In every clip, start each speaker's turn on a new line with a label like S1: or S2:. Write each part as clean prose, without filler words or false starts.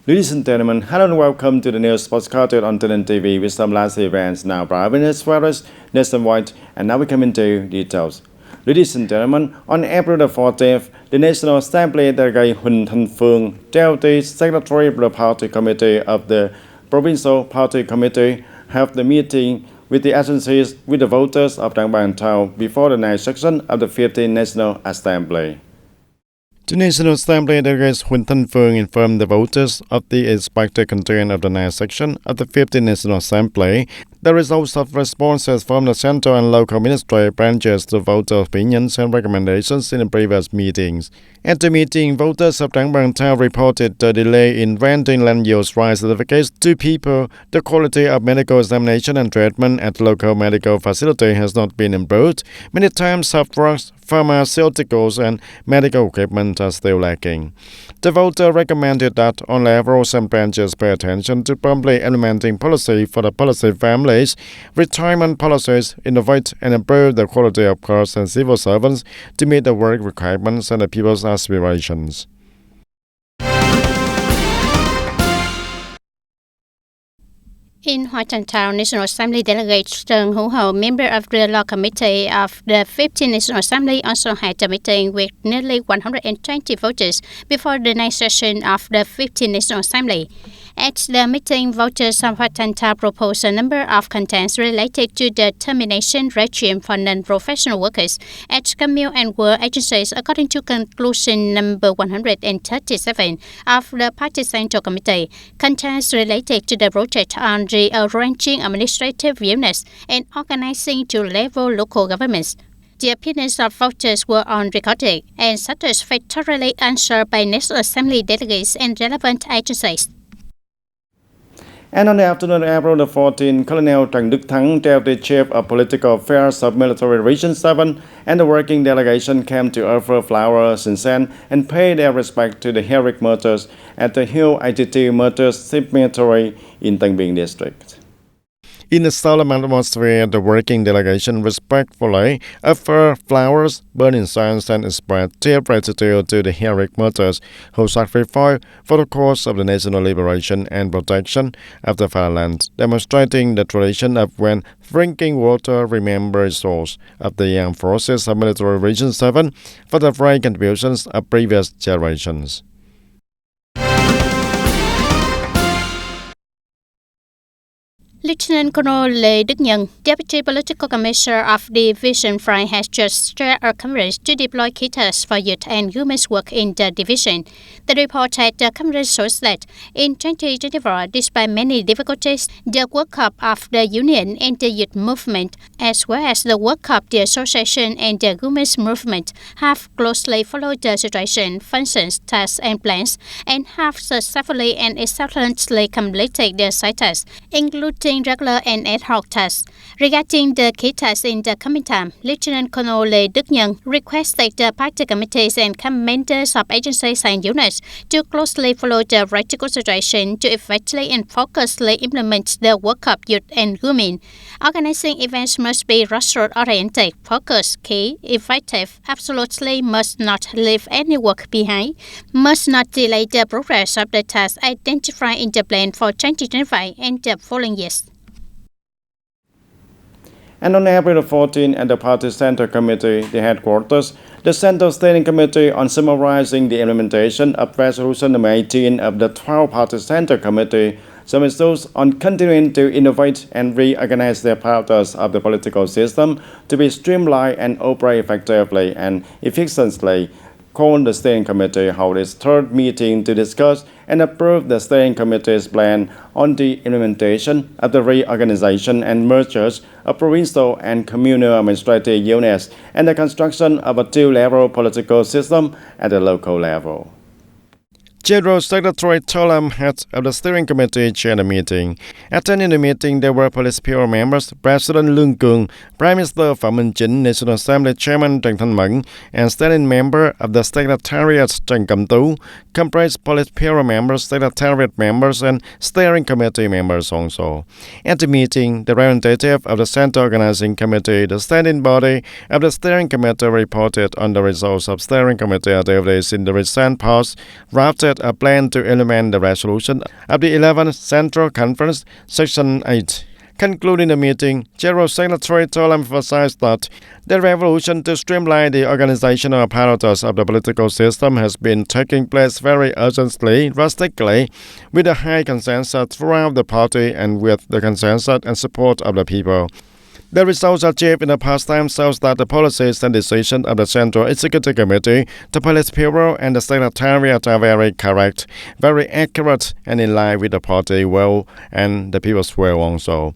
S1: Ladies and gentlemen, hello and welcome to the news postcarded on TayNinhTV with some last events now private as well as nationwide, and now we come into details. Ladies and gentlemen, on April the 14th, the National Assembly delegate Hun Thanh-Phương, Deputy Secretary of the Party Committee of the Provincial Party Committee, held the meeting with the agencies with the voters of Dang Bang Town before the next session of the 15th National Assembly. The National Assembly delegates Hun Thanh-Phương informed the voters of the expected content of the next section of the 15th National Assembly, the results of responses from the central and local ministry branches to voter opinions and recommendations in the previous meetings. At the meeting, voters of Dang Bang Town reported the delay in granting land use right certificates to people. The quality of medical examination and treatment at local medical facility has not been improved. Many times, soft drugs, pharmaceuticals and medical equipment are still lacking. The voter recommended that all levels and branches pay attention to promptly implementing policy for the policy families, retirement policies, innovate and improve the quality of courts and civil servants to meet the work requirements and the people's aspirations.
S2: In Hoa Thanh Town, National Assembly delegate Trần Hữu Hậu, member of the Law Committee of the 15th National Assembly, also had a meeting with nearly 120 voters before the next session of the 15th National Assembly. At the meeting, voters of Hoa Thanh Town proposed a number of contents related to the termination regime for non-professional workers at commune and work agencies according to conclusion number 137 of the Party Central Committee. Contents related to the project on rearranging administrative units and organizing to level local governments. The opinions of voters were on recording and satisfactorily answered by National Assembly delegates and relevant agencies.
S1: And on the afternoon of April the 14th, Colonel Trần Đức Thắng, Deputy Chief of Political Affairs of Military Region 7, and the working delegation came to offer flowers, incense, and pay their respect to the heroic martyrs at the Hill ITT Martyrs Cemetery in Tân Biên District. In a solemn atmosphere, the working delegation respectfully offered flowers, burned incense, and expressed their gratitude to the heroic martyrs who sacrificed for the cause of the national liberation and protection of the fatherland, demonstrating the tradition of when drinking water remembers souls of the armed forces of Military Region 7 for the brave contributions of previous generations.
S2: Lieutenant Colonel Lê Đức Nhân, Deputy Political Commissioner of Division 5, has just chaired a conference to deploy kits for youth and women's work in the division. The report at the conference shows that in 2024, despite many difficulties, the work of the union and the youth movement, as well as the work of the association and the women's movement, have closely followed the situation, functions, tasks, and plans, and have successfully and excellently completed the site tasks, including regular and ad hoc tasks. Regarding the key tasks in the coming time, Lieutenant Colonel Lê Đức Nhân requested the party committees and commanders of agencies and units to closely follow the practical situation to effectively and focusedly implement the work of youth and women. Organizing events must be result-oriented, focused, key, effective, absolutely must not leave any work behind, must not delay the progress of the tasks identified in the plan for 2025 and the following years.
S1: And on April 14, at the Party Central Committee, the headquarters, the Central Standing Committee on summarizing the implementation of Resolution number 18 of the 12 Party Central Committee submits on continuing to innovate and reorganize the apparatus of the political system to be streamlined and operate effectively and efficiently. Called the Steering Committee hold its third meeting to discuss and approve the Steering Committee's plan on the implementation of the reorganization and mergers of provincial and communal administrative units and the construction of a two-level political system at the local level. General Secretary Tholam, head of the Steering Committee, chaired the meeting. Attending the meeting, there were Police Bureau members, President Lương Cường, Prime Minister Phạm Minh Chính, National Assembly Chairman Trần Thanh Mẫn, and standing member of the Secretariat Trần Cẩm Tú, comprised Police Bureau members, Secretariat members, and Steering Committee members also. At the meeting, the representative of the Central Organizing Committee, the standing body of the Steering Committee, reported on the results of Steering Committee activities in the recent past, drafted presented a plan to implement the resolution of the 11th Central Conference, Section 8. Concluding the meeting, General Secretary Toll emphasized that the revolution to streamline the organizational apparatus of the political system has been taking place very urgently, drastically, with a high consensus throughout the party and with the consensus and support of the people. The results achieved in the past time shows that the policies and decisions of the Central Executive Committee, the Politburo, and the Secretariat are very correct, very accurate, and in line with the party will and the people's will also.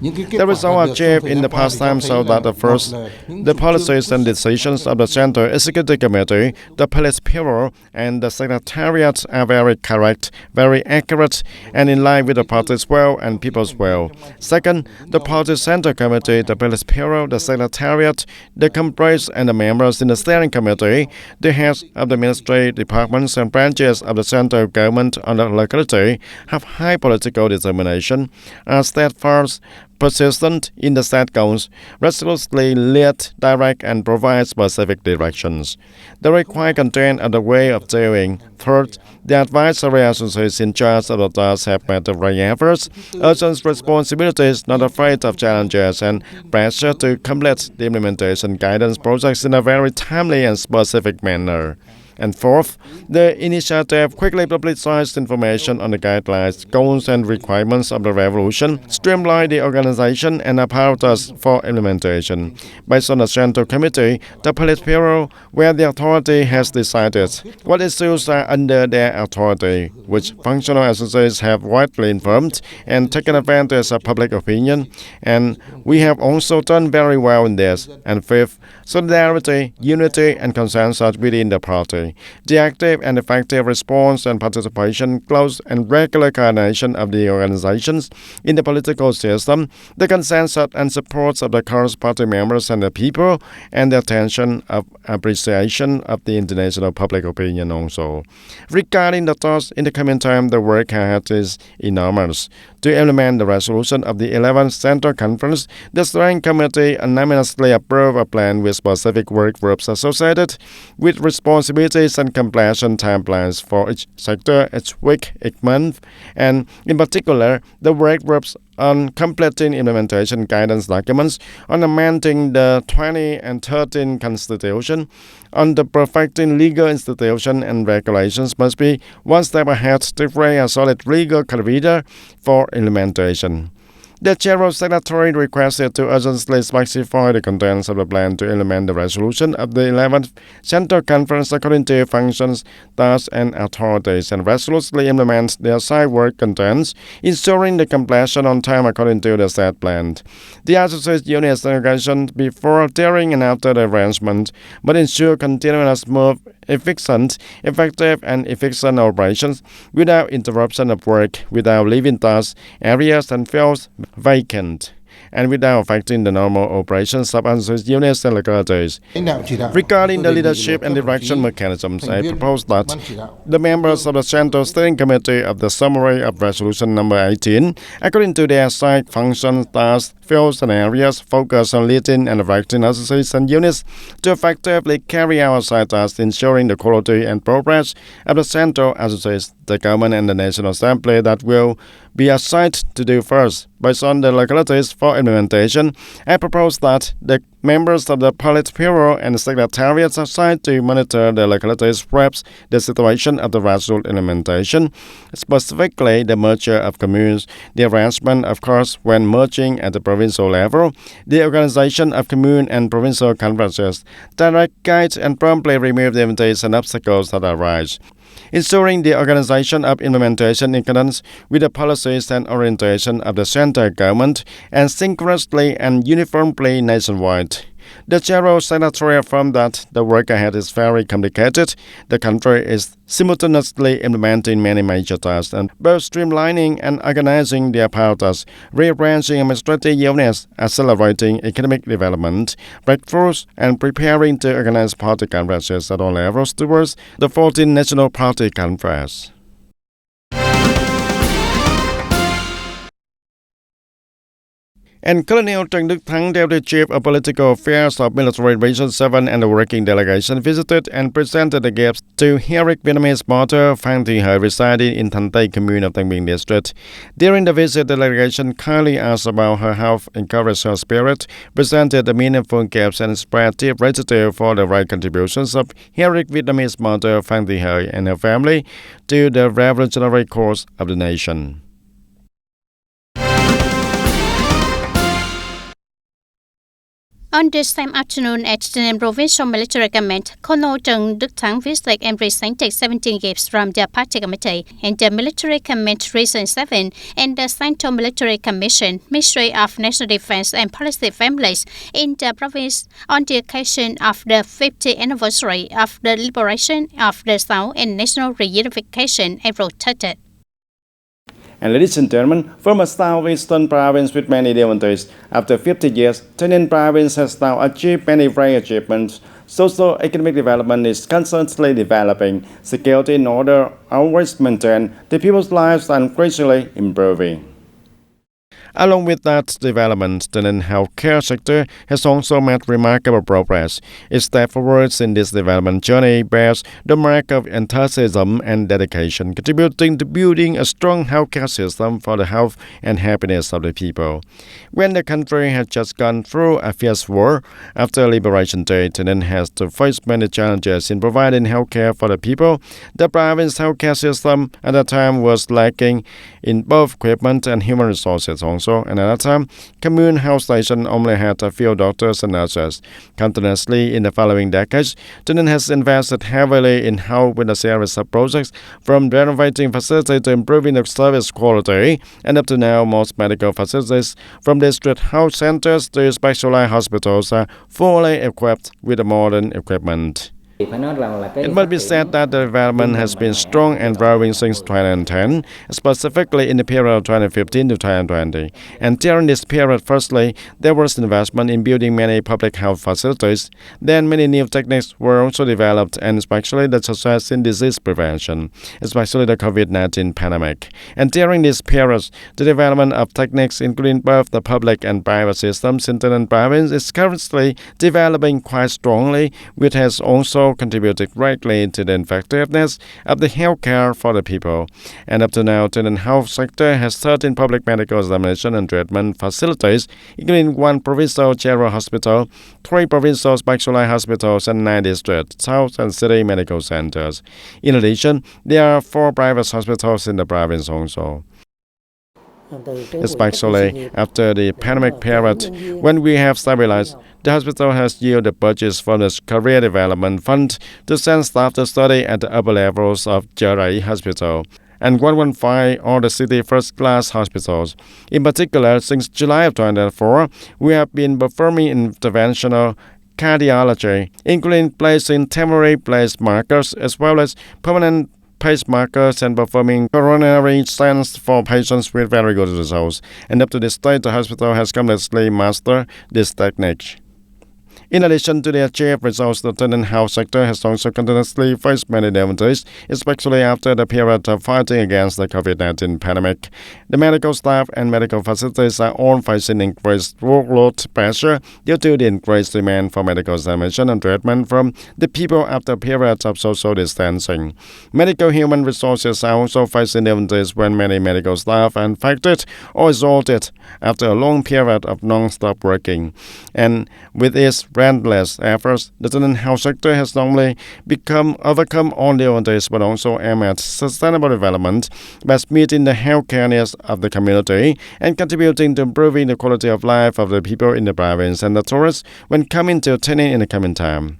S1: The result achieved in the past time show that the policies and decisions of the Central Executive Committee, the Politburo, and the Secretariat are very correct, very accurate, and in line with the party's will and people's will. Second, the Party Central Committee, the Politburo, the Secretariat, the comrades and the members in the Steering Committee, the heads of the ministry, departments, and branches of the central government on the locality have high political determination, are steadfast, persistent in the set goals, resolutely lead, direct, and provide specific directions. The required content of the way of doing. Third, the advisory associates in charge of the task have made the right efforts, urgent responsibilities, not afraid of challenges, and pressure to complete the implementation guidance projects in a very timely and specific manner. And fourth, the initiative quickly publicized information on the guidelines, goals, and requirements of the revolution, streamlined the organization and apparatus for implementation. Based on the Central Committee, the Politburo, where the authority has decided what issues are under their authority, which functional associates have widely informed and taken advantage of public opinion, and we have also done very well in this. And fifth, solidarity, unity, and consensus within the party. The active and effective response and participation, close and regular coordination of the organizations in the political system, the consensus and support of the current party members and the people, and the attention of appreciation of the international public opinion also. Regarding the task in the coming time, the work ahead is enormous. To implement the resolution of the 11th Central Conference, the Steering Committee unanimously approved a plan with specific work groups associated with responsibilities and completion timelines for each sector, each week, each month, and in particular, the work groups on completing implementation guidance documents, on amending the 20 and 13 Constitution, on the perfecting legal institution and regulations must be one step ahead to create a solid legal corridor for implementation. The General Secretary requested to urgently specify the contents of the plan to implement the resolution of the 11th Central Conference according to functions, tasks, and authorities, and resolutely implement the assigned work contents, ensuring the completion on time according to the said plan. The associate units organization before, during, and after the arrangement, but ensure continuous, smooth, efficient, effective, and efficient operations without interruption of work, without leaving tasks, areas, and fields vacant, and without affecting the normal operations of associate units and localities. Regarding the leadership and direction mechanisms, I propose that the members of the Central Steering Committee of the summary of Resolution number 18, according to their assigned functions, tasks, fields, and areas, focus on leading and directing associates and units to effectively carry out assigned tasks, ensuring the quality and progress of the Central Associates, the government, and the National Assembly that will be assigned to do first. Based on the localities for implementation, I propose that the members of the Politburo and the Secretariat assigned to monitor the localities reps the situation of the resolution implementation, specifically the merger of communes, the arrangement of course when merging at the provincial level, the organization of commune and provincial conferences, direct guide and promptly remove the limitations and obstacles that arise. Ensuring the organization of implementation in accordance with the policies and orientation of the central government and synchronously and uniformly nationwide. The General Secretary affirmed that the work ahead is very complicated. The country is simultaneously implementing many major tasks, and both streamlining and organizing the apparatus, rearranging administrative units, accelerating economic development, breakthroughs, and preparing to organize party conferences at all levels towards the 14th National Party Conference. And Colonel Trần Đức Thắng, Deputy Chief of Political Affairs of Military Region 7 and the working delegation visited and presented the gifts to Herrick Vietnamese mother Phan Thị Hợi residing in Thanh Tây commune of Tân Biên district. During the visit, the delegation kindly asked about her health, encouraged her spirit, presented the meaningful gifts and spread deep gratitude for the right contributions of Herrick Vietnamese mother Phan Thị Hợi and her family to the revolutionary cause of the nation.
S2: On this same afternoon at the Provincial Military Command, Colonel Trần Đức Thắng visited and presented 17 gifts from the Party Committee and the Military Command Region 7 and the Central Military Commission, Ministry of National Defense and Policy Families in the province on the occasion of the 50th anniversary of the liberation of the South and national reunification April 30th.
S1: And ladies and gentlemen, from a southeastern province with many difficulties, after 50 years, TayNinhTV province has now achieved many great achievements. Socio-economic development is constantly developing, security and order always maintained, the people's lives are increasingly improving. Along with that development, the healthcare sector has also made remarkable progress. Its step forwards in this development journey bears the mark of enthusiasm and dedication, contributing to building a strong healthcare system for the health and happiness of the people. When the country has just gone through a fierce war, after Liberation Day, TayNinhTV has to face many challenges in providing healthcare for the people. The province healthcare system at that time was lacking in both equipment and human resources also. And at that time, commune health station only had a few doctors and nurses. Continuously in the following decades, TayNinhTV has invested heavily in health with a series of projects, from renovating facilities to improving the service quality, and up to now, most medical facilities, from district health centers to specialized hospitals, are fully equipped with modern equipment. It must be said that the development has been strong and growing since 2010, specifically in the period of 2015 to 2020. And during this period, firstly, there was investment in building many public health facilities. Then many new techniques were also developed, and especially the success in disease prevention, especially the COVID-19 pandemic. And during this period, the development of techniques, including both the public and private systems in TayNinhTV province, is currently developing quite strongly, which has also contributed greatly to the effectiveness of the healthcare for the people. And up to now, TayNinhTV health sector has 13 public medical examination and treatment facilities, including 1 provincial general hospital, 3 provincial specialized hospitals, and 9 district, south, and city medical centers. In addition, there are 4 private hospitals in the province also. Especially after the pandemic period, when we have stabilized, the hospital has yielded budgets from the Career Development Fund to send staff to study at the upper levels of Jarai Hospital and 115 all the city first-class hospitals. In particular, since July of 2004, we have been performing interventional cardiology, including placing temporary place markers as well as permanent pacemakers and performing coronary stents for patients with very good results. And up to this date, the hospital has completely mastered this technique. In addition to the achieved results, the TayNinhTV health sector has also continuously faced many difficulties, especially after the period of fighting against the COVID-19 pandemic. The medical staff and medical facilities are all facing increased workload pressure due to the increased demand for medical examination and treatment from the people after periods of social distancing. Medical human resources are also facing difficulties when many medical staff are infected or exhausted after a long period of non-stop working. And with its relentless efforts, the TayNinhTV health sector has not only overcome all difficulties but also aimed at sustainable development by meeting the healthcare needs of the community and contributing to improving the quality of life of the people in the province and the tourists when coming to TayNinhTV in the coming time.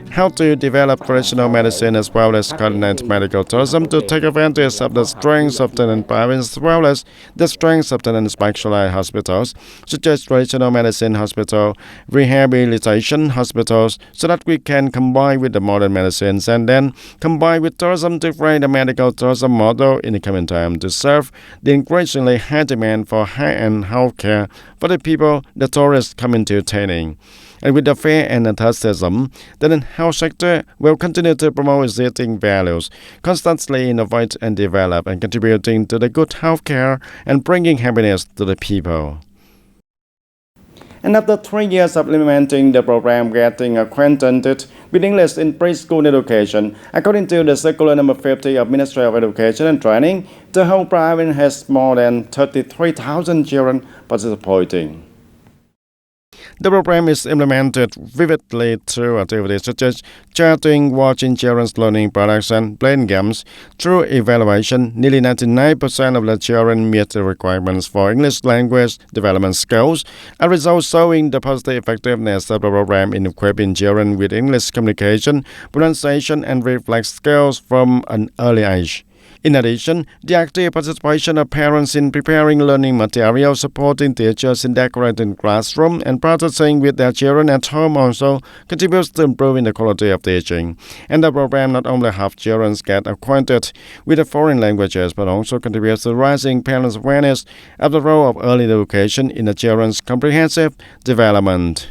S1: How to develop traditional medicine as well as coordinate medical tourism to take advantage of the strengths of TayNinhTV province as well as the strengths of TayNinhTV specialized hospitals, such as traditional medicine hospital, rehabilitation hospitals, so that we can combine with the modern medicines and then combine with tourism to create a medical tourism model in the coming time to serve the increasingly high demand for high-end healthcare for the people, the tourists coming to TayNinhTV. And with the faith and enthusiasm, the health sector will continue to promote existing values, constantly innovate and develop, and contributing to the good health care and bringing happiness to the people. And after 3 years of implementing the program Getting Acquainted with English in Preschool Education, according to the Circular Number 50 of Ministry of Education and Training, the whole province has more than 33,000 children participating. The program is implemented vividly through activities such as chatting, watching children's learning products, and playing games. Through evaluation, nearly 99% of the children meet the requirements for English language development skills, a result showing the positive effectiveness of the program in equipping children with English communication, pronunciation, and reflex skills from an early age. In addition, the active participation of parents in preparing learning materials, supporting teachers in decorating classroom, and practicing with their children at home also contributes to improving the quality of teaching. And the program not only helps children get acquainted with the foreign languages, but also contributes to raising parents' awareness of the role of early education in the children's comprehensive development.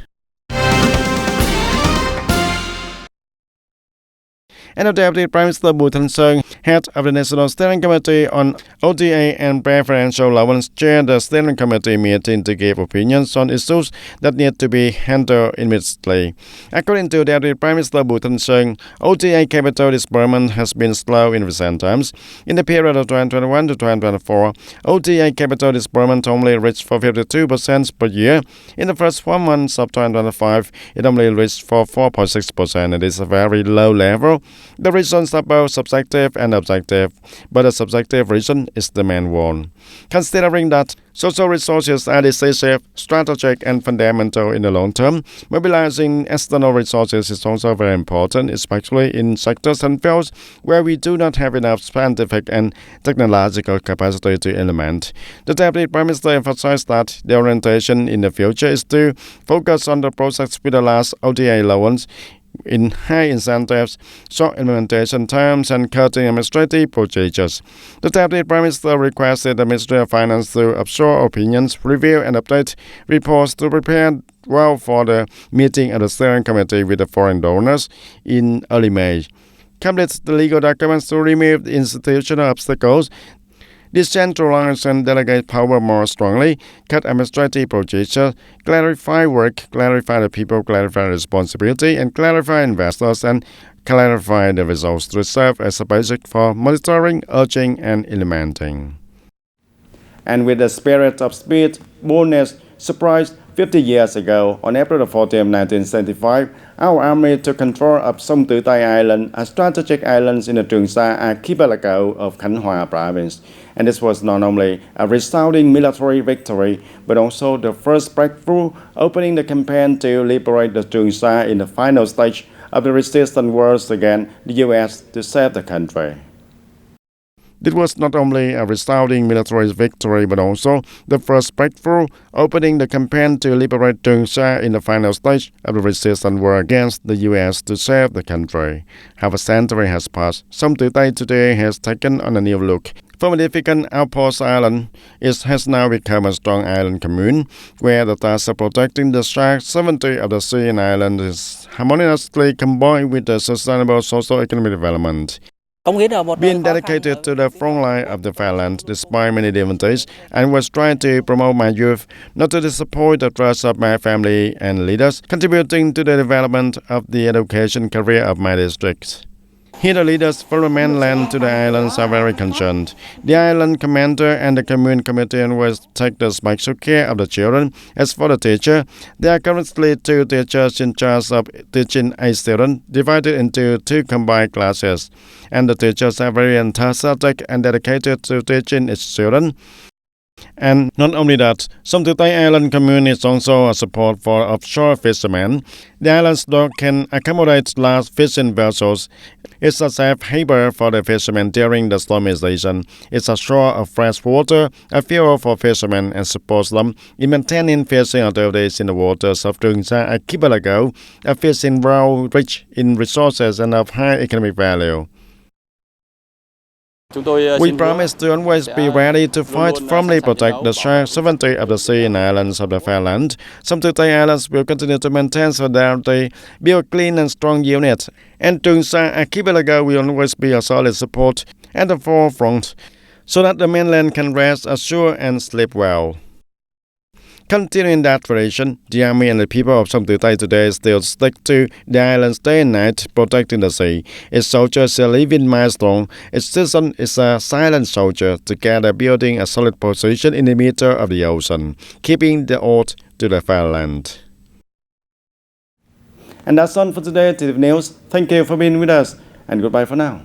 S1: And the Deputy Prime Minister Bùi Thanh Sơn, head of the National Steering Committee on ODA and Preferential Allowance, chaired the Steering Committee meeting to give opinions on issues that need to be handled immediately. According to Deputy Prime Minister Bùi Thanh Sơn, ODA capital disbursement has been slow in recent times. In the period of 2021 to 2024, ODA capital disbursement only reached for 52% per year. In the first 4 months of 2025, it only reached for 4.6%. It is a very low level. The reasons are both subjective and objective, but the subjective reason is the main one. Considering that social resources are decisive, strategic, and fundamental in the long term, mobilizing external resources is also very important, especially in sectors and fields where we do not have enough scientific and technological capacity to implement. The Deputy Prime Minister emphasized that the orientation in the future is to focus on the projects with the last ODA allowance in high incentives, short implementation times, and cutting administrative procedures. The Deputy Prime Minister requested the Ministry of Finance to absorb opinions, review, and update reports to prepare well for the meeting of the Steering Committee with the foreign donors in early May. Complete the legal documents to remove the institutional obstacles, decentralize and delegate power more strongly, cut administrative procedures, clarify work, clarify the people, clarify responsibility, and clarify investors, and clarify the results to serve as a basis for monitoring, urging, and implementing. And with the spirit of speed, boldness, surprise, 50 years ago, on April 14, 1975, our army took control of Sông Tử Tây Island, a strategic island in the Trường Sa archipelago of Khánh Hòa province. And this was not only a resounding military victory, but also the first breakthrough, opening the campaign to liberate the Trường Sa in the final stage of the resistance wars against the U.S. to save the country. It was not only a resounding military victory, but also the first breakthrough, opening the campaign to liberate Trường Sa in the final stage of the resistance war against the U.S. to save the country. Half a century has passed. Sông Tử Tây today has taken on a new look. From a difficult outpost island, it has now become a strong island commune, where the task of protecting the sovereignty of the sea and island is harmoniously combined with the sustainable socio-economic development. Being dedicated to the front line of the Fairland despite many difficulties, and was trying to promote my youth, not to disappoint the trust of my family and leaders, contributing to the development of the education career of my district. Here the leaders from the mainland to the islands are very concerned. The island commander and the commune committee will take the special care of the children. As for the teacher, there are currently 2 teachers in charge of teaching 8 students, divided into 2 combined classes. And the teachers are very enthusiastic and dedicated to teaching each student. And not only that, Sông Tử Tây Island commune is also a support for offshore fishermen. The island's dock can accommodate large fishing vessels. It's a safe haven for the fishermen during the stormy season. It's a shore of fresh water, a fuel for fishermen, and supports them in maintaining fishing activities in the waters of Trường Sa archipelago, a fishing ground rich in resources and of high economic value. We promise to always be ready to fight firmly protect the sovereignty of the sea and islands of the Fairland. Sông Tử Tây Islands will continue to maintain solidarity, be a clean and strong unit, and Trường Sa archipelago will always be a solid support at the forefront, so that the mainland can rest assured and sleep well. Continuing that tradition, the army and the people of Somtutai today still stick to the islands day and night, protecting the sea. Its soldiers are living milestone. Its citizen is a silent soldier, together building a solid position in the middle of the ocean, keeping the oath to the fatherland. And that's all for today, TTV News. Thank you for being with us, and goodbye for now.